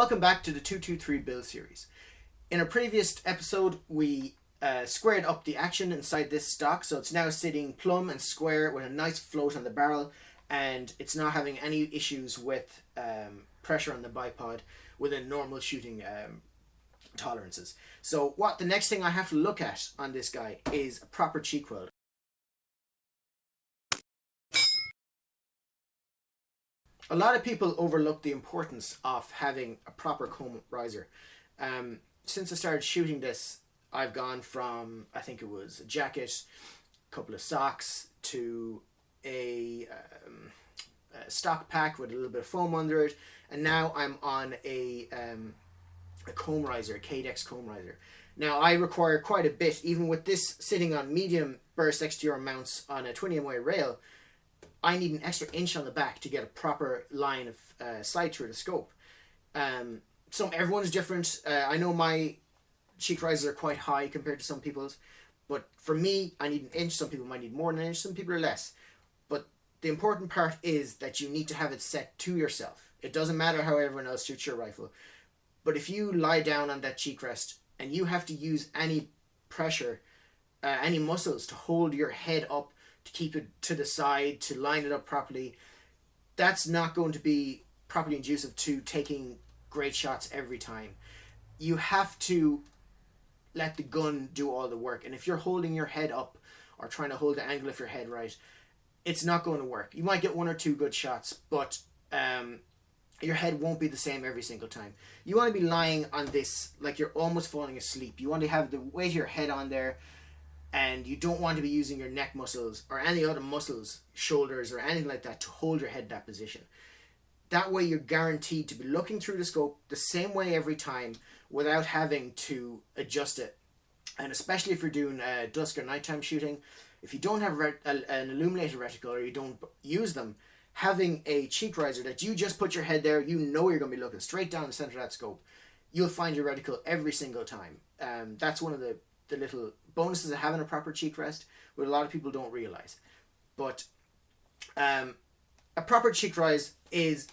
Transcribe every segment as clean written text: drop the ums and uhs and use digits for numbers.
Welcome back to the 223 build series. In a previous episode we squared up the action inside this stock, so it's now sitting plumb and square with a nice float on the barrel, and it's not having any issues with pressure on the bipod within normal shooting tolerances. So what the next thing I have to look at on this guy is a proper cheek weld. A lot of people overlook the importance of having a proper comb riser. Since I started shooting this, I've gone from, I think it was a jacket, a couple of socks, to a stock pack with a little bit of foam under it, and now I'm on a comb riser, a KDEX comb riser. Now I require quite a bit, even with this sitting on medium burst XTR mounts on a 20mm rail. I need an extra inch on the back to get a proper line of sight through the scope. Everyone's different. I know my cheek risers are quite high compared to some people's, but for me, I need an inch. Some people might need more than an inch, some people are less. But the important part is that you need to have it set to yourself. It doesn't matter how everyone else shoots your rifle. But if you lie down on that cheek rest and you have to use any pressure, any muscles to hold your head up, to keep it to the side, to line it up properly, that's not going to be properly conducive to taking great shots every time. You have to let the gun do all the work, and if you're holding your head up or trying to hold the angle of your head right, it's not going to work. You might get one or two good shots, but your head won't be the same every single time. You want to be lying on this like you're almost falling asleep. You want to have the weight of your head on there, and you don't want to be using your neck muscles or any other muscles, shoulders or anything like that, to hold your head that position. That way you're guaranteed to be looking through the scope the same way every time without having to adjust it. And especially if you're doing dusk or nighttime shooting, if you don't have an illuminated reticle or you don't use them, having a cheek riser that you just put your head there, you know you're going to be looking straight down the center of that scope, you'll find your reticle every single time. That's one of the little bonuses of having a proper cheek rest, what a lot of people don't realize. But a proper cheek rise is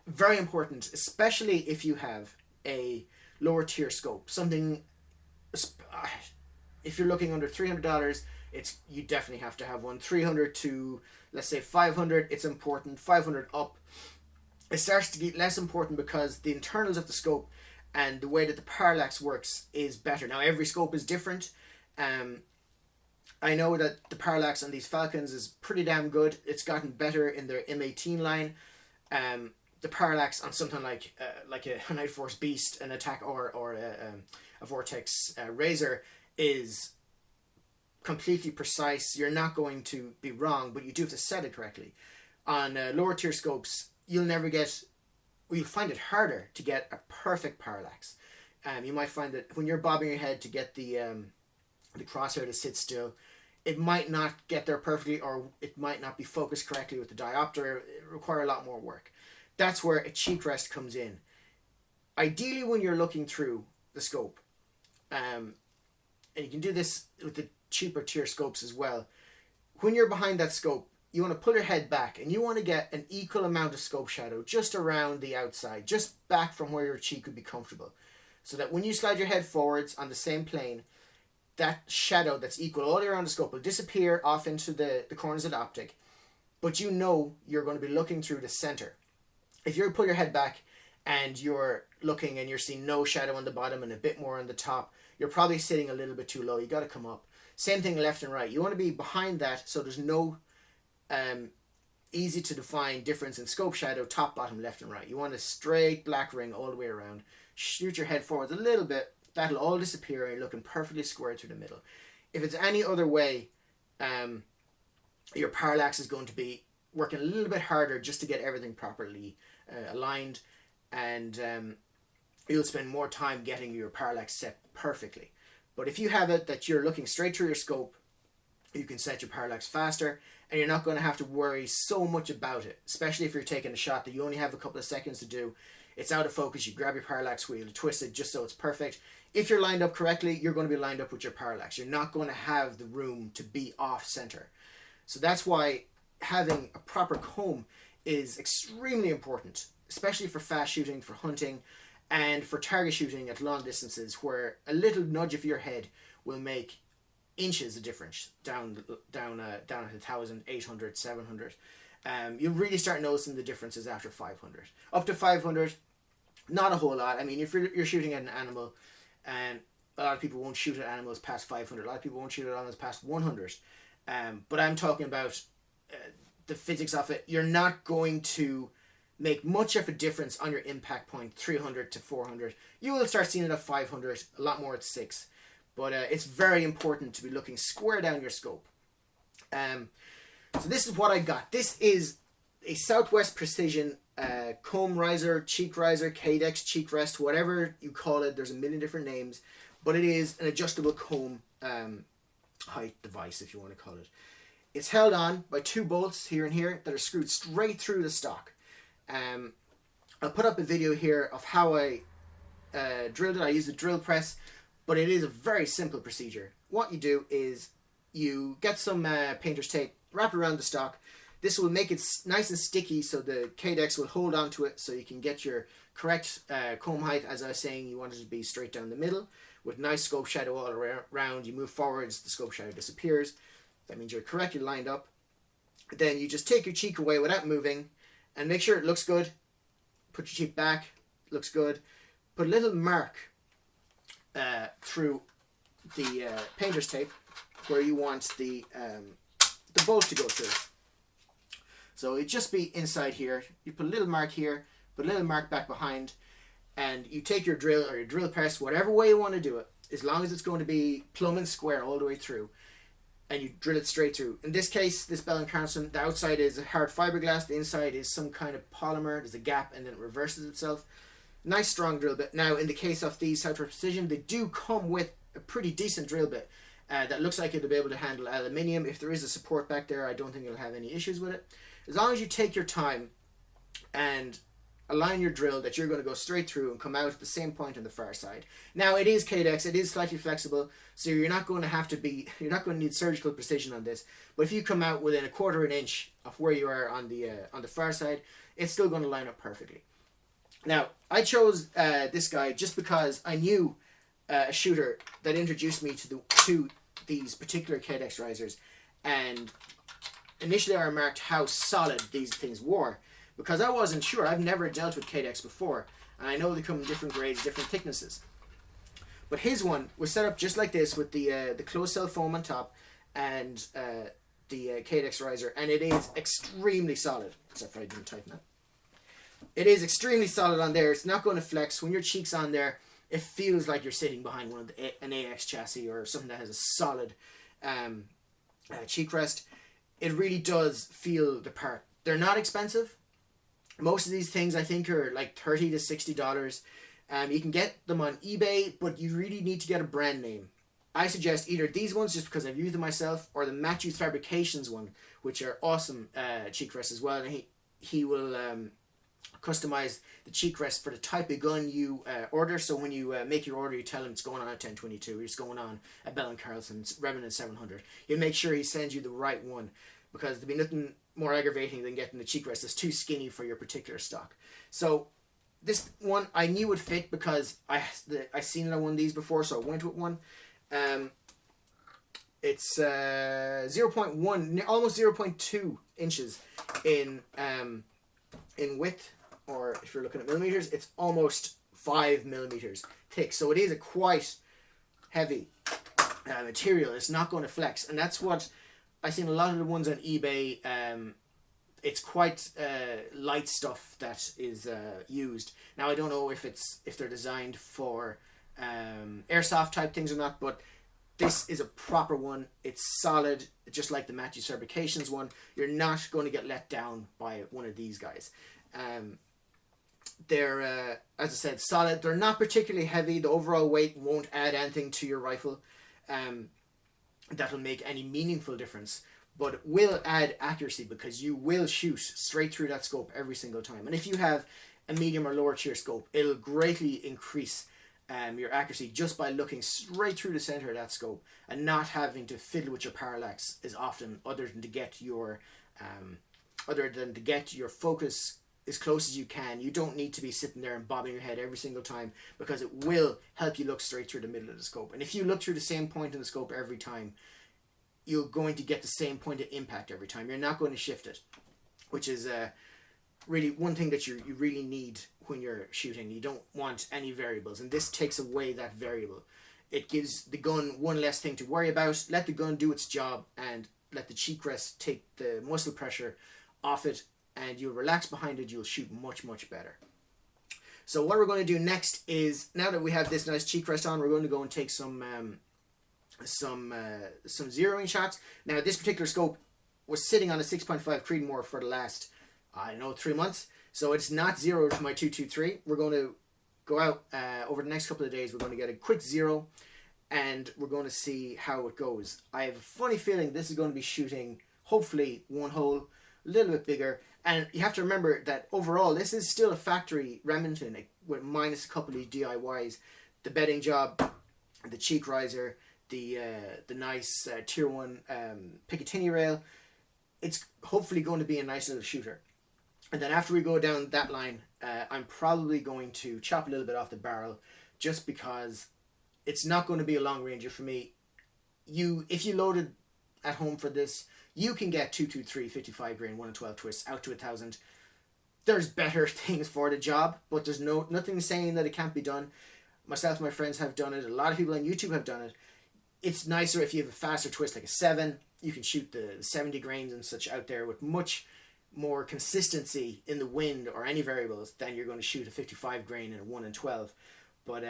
very important, especially if you have a lower tier scope. Something, if you're looking under $300, you definitely have to have one. 300 to, let's say, 500, it's important. 500 up, it starts to get less important because the internals of the scope and the way that the parallax works is better. Now every scope is different. I know that the parallax on these Falcons is pretty damn good. It's gotten better in their M18 line. The parallax on something like a Night Force Beast, an attack, or a Vortex Razor is completely precise. You're not going to be wrong, but you do have to set it correctly. On lower tier scopes, you'll find it harder to get a perfect parallax. You might find that when you're bobbing your head to get the crosshair to sit still, it might not get there perfectly, or it might not be focused correctly with the diopter. It require a lot more work. That's where a cheek rest comes in. Ideally, when you're looking through the scope, and you can do this with the cheaper tier scopes as well, when you're behind that scope, you want to pull your head back and you want to get an equal amount of scope shadow just around the outside, just back from where your cheek would be comfortable, so that when you slide your head forwards on the same plane, that shadow that's equal all the way around the scope will disappear off into the corners of the optic, but you know you're going to be looking through the center. If you pull your head back and you're looking and you're seeing no shadow on the bottom and a bit more on the top, you're probably sitting a little bit too low. You got to come up. Same thing left and right. You want to be behind that, so there's no easy to define difference in scope shadow, top, bottom, left and right. You want a straight black ring all the way around. Shoot your head forwards a little bit. That'll all disappear and you're looking perfectly square through the middle. If it's any other way, your parallax is going to be working a little bit harder just to get everything properly aligned, and you'll spend more time getting your parallax set perfectly. But if you have it that you're looking straight through your scope, you can set your parallax faster, and you're not going to have to worry so much about it, especially if you're taking a shot that you only have a couple of seconds to do. It's out of focus, you grab your parallax wheel, you twist it just so it's perfect. If you're lined up correctly, you're going to be lined up with your parallax. You're not going to have the room to be off center. So that's why having a proper comb is extremely important, especially for fast shooting, for hunting, and for target shooting at long distances, where a little nudge of your head will make inches of difference down at 1,000, 800, 700. You'll really start noticing the differences after 500. Up to 500, not a whole lot. I mean, if you're shooting at an animal, and a lot of people won't shoot at animals past 500. A lot of people won't shoot at animals past 100. But I'm talking about the physics of it. You're not going to make much of a difference on your impact point 300 to 400. You will start seeing it at 500, a lot more at 6. But it's very important to be looking square down your scope. So this is what I got. This is a Southwest Precision comb riser, cheek riser, K-Dex, cheek rest, whatever you call it. There's a million different names. But it is an adjustable comb height device, if you want to call it. It's held on by 2 bolts here and here that are screwed straight through the stock. I'll put up a video here of how I drilled it. I used a drill press, but it is a very simple procedure. What you do is you get some painter's tape, wrap it around the stock. This will make it nice and sticky, so the K-Dex will hold on to it, so you can get your correct comb height. As I was saying, you want it to be straight down the middle with nice scope shadow all around. You move forwards, the scope shadow disappears. That means you're correctly lined up. Then you just take your cheek away without moving and make sure it looks good. Put your cheek back, looks good. Put a little mark through the painter's tape where you want the bolt to go through. So it'd just be inside here. You put a little mark here, put a little mark back behind, and you take your drill or your drill press, whatever way you want to do it, as long as it's going to be plumb and square all the way through, and you drill it straight through. In this case, this Bell & Carlson, the outside is a hard fiberglass, the inside is some kind of polymer. There's a gap and then it reverses itself. Nice strong drill bit. Now, in the case of these Southwest Precision, they do come with a pretty decent drill bit that looks like it'll be able to handle aluminium. If there is a support back there, I don't think it'll have any issues with it. As long as you take your time and align your drill that you're going to go straight through and come out at the same point on the far side. Now, it is K-Dex, it is slightly flexible, so you're not going to need surgical precision on this. But if you come out within a quarter of an inch of where you are on the far side, it's still going to line up perfectly. Now, I chose this guy just because I knew a shooter that introduced me to these particular K-Dex risers, and initially I remarked how solid these things were, because I wasn't sure. I've never dealt with K-Dex before, and I know they come in different grades, different thicknesses. But his one was set up just like this with the closed cell foam on top and the K-Dex riser, and it is extremely solid, except for I didn't tighten it. It is extremely solid on there. It's not going to flex. When your cheek's on there, it feels like you're sitting behind an AX chassis or something that has a solid cheek rest. It really does feel the part. They're not expensive. Most of these things I think are like $30 to $60. You can get them on eBay, but you really need to get a brand name. I suggest either these ones, just because I've used them myself, or the Matthews Fabrications one, which are awesome cheek rests as well. And he will customize the cheek rest for the type of gun you order. So when you make your order, you tell him it's going on a 1022, it's going on a Bell & Carlson Remington 700. He'll make sure he sends you the right one, because there'll be nothing more aggravating than getting the cheek rest that's too skinny for your particular stock. So this one I knew would fit because I seen it on one of these before, so I went with one. It's 0.1, almost 0.2 inches in width, or if you're looking at millimeters, it's almost 5 millimeters thick. So it is a quite heavy material. It's not going to flex, and that's what I've seen a lot of the ones on eBay. It's quite light stuff that is used. Now I don't know if they're designed for airsoft type things or not, but this is a proper one. It's solid, just like the Matthews Fabrications one. You're not going to get let down by one of these guys. They're, as I said, solid. They're not particularly heavy. The overall weight won't add anything to your rifle that'll make any meaningful difference, but it will add accuracy, because you will shoot straight through that scope every single time. And if you have a medium or lower tier scope, it'll greatly increase your accuracy just by looking straight through the center of that scope and not having to fiddle with your parallax as often, other than to get your focus as close as you can. You don't need to be sitting there and bobbing your head every single time, because it will help you look straight through the middle of the scope. And if you look through the same point in the scope every time, you're going to get the same point of impact every time. You're not going to shift it, which is really one thing that you really need when you're shooting. You don't want any variables, and this takes away that variable. It gives the gun one less thing to worry about. Let the gun do its job and let the cheek rest take the muscle pressure off it, and you'll relax behind it. You'll shoot much, much better. So what we're going to do next is, now that we have this nice cheek rest on, we're going to go and take some zeroing shots. Now, this particular scope was sitting on a 6.5 Creedmoor for the last, 3 months. So it's not zero to my 223. We're going to go out over the next couple of days. We're going to get a quick zero, and we're going to see how it goes. I have a funny feeling this is going to be shooting, hopefully, one hole, a little bit bigger. And you have to remember that overall, this is still a factory Remington with minus a couple of DIYs. The bedding job, the cheek riser, the nice tier 1 Picatinny rail. It's hopefully going to be a nice little shooter. And then after we go down that line, I'm probably going to chop a little bit off the barrel, just because it's not going to be a long ranger for me. If you loaded at home for this, you can get 223 55 grain 1 and 12 twists out to 1,000. There's better things for the job, but there's nothing saying that it can't be done. Myself and my friends have done it. A lot of people on YouTube have done it. It's nicer if you have a faster twist, like a 7. You can shoot the 70 grains and such out there with much more consistency in the wind or any variables than you're going to shoot a 55 grain and a 1 and 12. But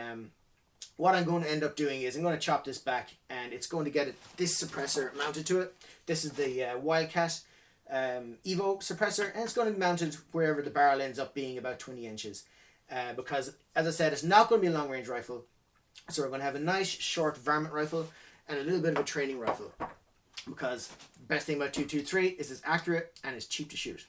what I'm going to end up doing is I'm going to chop this back, and it's going to get this suppressor mounted to it. This is the Wildcat Evo suppressor, and it's going to be mounted wherever the barrel ends up being, about 20 inches. Because, as I said, it's not going to be a long range rifle. So we're going to have a nice short varmint rifle and a little bit of a training rifle. Because the best thing about 223 is it's accurate and it's cheap to shoot.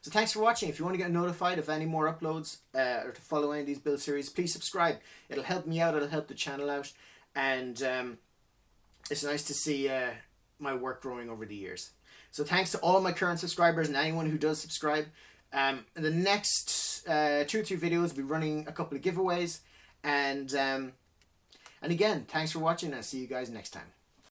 So thanks for watching. If you want to get notified of any more uploads or to follow any of these build series, please subscribe. It'll help me out. It'll help the channel out. And it's nice to see my work growing over the years. So thanks to all my current subscribers and anyone who does subscribe. In the next 2 or 3 videos, we'll be running a couple of giveaways. And again, thanks for watching, and I'll see you guys next time.